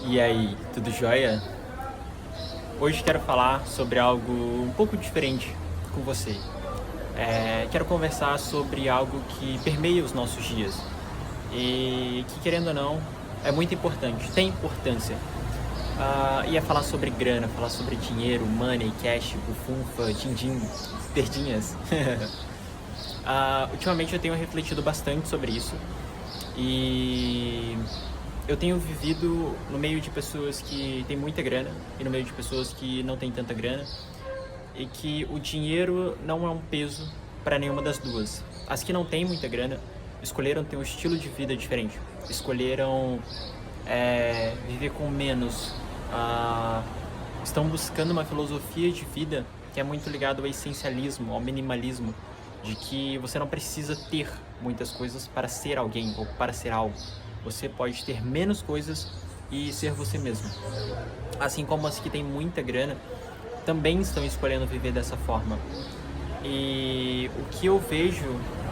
E aí, tudo jóia? Hoje quero falar sobre algo um pouco diferente com você. Quero conversar sobre algo que permeia os nossos dias e que, querendo ou não, é muito importante, tem importância. E é falar sobre grana, falar sobre dinheiro, money, cash, bufunfa, din-din, verdinhas. Ultimamente eu tenho refletido bastante sobre isso e eu tenho vivido no meio de pessoas que têm muita grana e no meio de pessoas que não têm tanta grana, e que o dinheiro não é um peso para nenhuma das duas. As que não têm muita grana escolheram ter um estilo de vida diferente, escolheram viver com menos, estão buscando uma filosofia de vida que é muito ligada ao essencialismo, ao minimalismo, de que você não precisa ter muitas coisas para ser alguém ou para ser algo. Você pode ter menos coisas e ser você mesmo. Assim como as que têm muita grana também estão escolhendo viver dessa forma. E o que eu vejo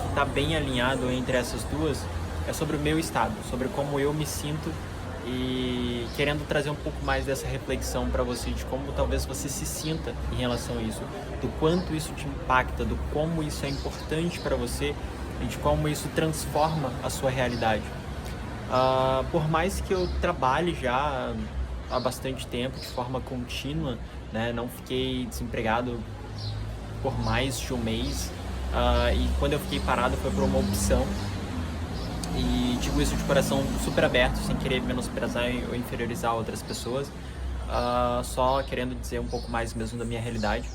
que está bem alinhado entre essas duas é sobre o meu estado, sobre como eu me sinto, e querendo trazer um pouco mais dessa reflexão para você, de como talvez você se sinta em relação a isso, do quanto isso te impacta, do como isso é importante para você e de como isso transforma a sua realidade. Por mais que eu trabalhe já há bastante tempo, de forma contínua, né, não fiquei desempregado por mais de um mês, e quando eu fiquei parado foi por uma opção, e digo isso de coração super aberto, sem querer menosprezar ou inferiorizar outras pessoas, só querendo dizer um pouco mais mesmo da minha realidade.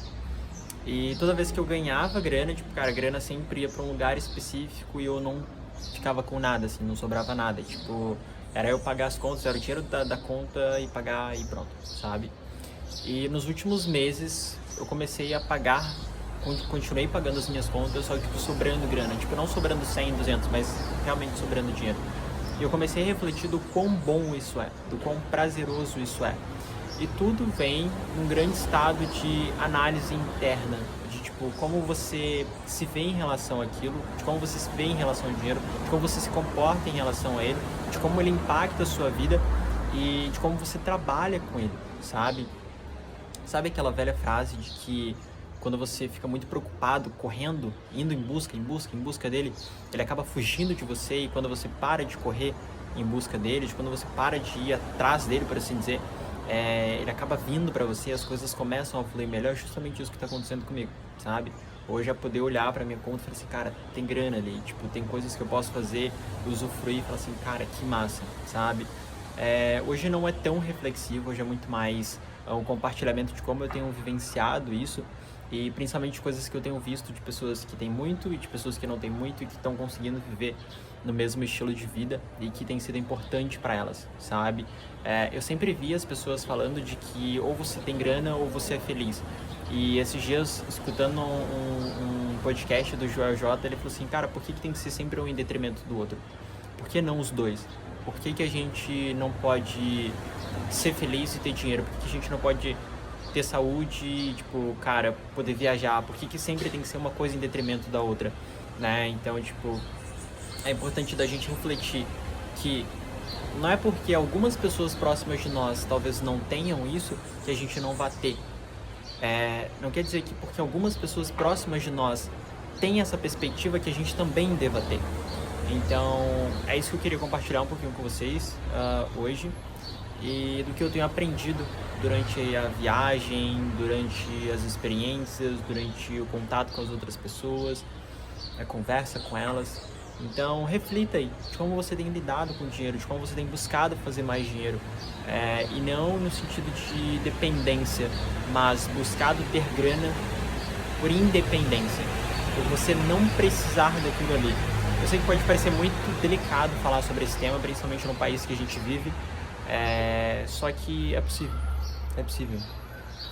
E toda vez que eu ganhava grana, tipo, cara, a grana sempre ia para um lugar específico e eu não ficava com nada, assim, não sobrava nada. Tipo, era eu pagar as contas, era o dinheiro da conta e pagar e pronto, sabe? E nos últimos meses eu comecei a pagar, continuei pagando as minhas contas, só tipo sobrando grana, tipo não sobrando 100, 200, mas realmente sobrando dinheiro. E eu comecei a refletir do quão bom isso é, do quão prazeroso isso é. E tudo vem num grande estado de análise interna, de tipo, como você se vê em relação àquilo, de como você se vê em relação ao dinheiro, de como você se comporta em relação a ele, de como ele impacta a sua vida e de como você trabalha com ele, sabe? Sabe aquela velha frase de que quando você fica muito preocupado, correndo, indo em busca dele, ele acaba fugindo de você, e quando você para de correr em busca dele, quando você para de ir atrás dele, por assim dizer, ele acaba vindo pra você, as coisas começam a fluir melhor. É justamente isso que tá acontecendo comigo, sabe? Hoje é poder olhar pra minha conta e falar assim, cara, tem grana ali, tipo, tem coisas que eu posso fazer, usufruir e falar assim, cara, que massa, sabe? Hoje não é tão reflexivo, hoje é muito mais um compartilhamento de como eu tenho vivenciado isso, e principalmente coisas que eu tenho visto de pessoas que têm muito e de pessoas que não têm muito e que estão conseguindo viver no mesmo estilo de vida e que tem sido importante para elas, sabe? Eu sempre vi as pessoas falando de que ou você tem grana ou você é feliz. E esses dias, escutando um podcast do Joel J, ele falou assim, cara, por que tem que ser sempre um em detrimento do outro? Por que não os dois? Por que a gente não pode ser feliz e ter dinheiro? Por que a gente não pode ter saúde e, tipo, cara, poder viajar? Por que sempre tem que ser uma coisa em detrimento da outra, né? Então, tipo, é importante da gente refletir que não é porque algumas pessoas próximas de nós talvez não tenham isso que a gente não vai ter. Não quer dizer que porque algumas pessoas próximas de nós têm essa perspectiva que a gente também deva ter. Então, é isso que eu queria compartilhar um pouquinho com vocês hoje, e do que eu tenho aprendido durante a viagem, durante as experiências, durante o contato com as outras pessoas, a conversa com elas. Então, reflita aí de como você tem lidado com o dinheiro, de como você tem buscado fazer mais dinheiro, e não no sentido de dependência, mas buscado ter grana por independência, por você não precisar daquilo ali. Eu sei que pode parecer muito delicado falar sobre esse tema, principalmente no país que a gente vive, só que é possível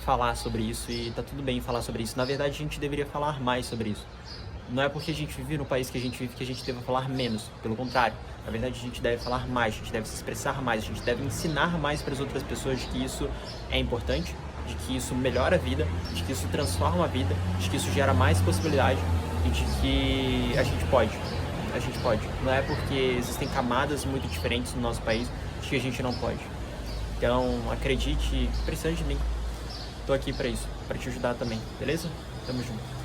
falar sobre isso, e tá tudo bem falar sobre isso. Na verdade, a gente deveria falar mais sobre isso. Não é porque a gente vive no país que a gente vive que a gente deve falar menos, pelo contrário. Na verdade, a gente deve falar mais, a gente deve se expressar mais, a gente deve ensinar mais para as outras pessoas de que isso é importante, de que isso melhora a vida, de que isso transforma a vida, de que isso gera mais possibilidade e de que a gente pode. Não é porque existem camadas muito diferentes no nosso país de que a gente não pode. Então, acredite, precisando de mim, tô aqui para isso, para te ajudar também, beleza? Tamo junto.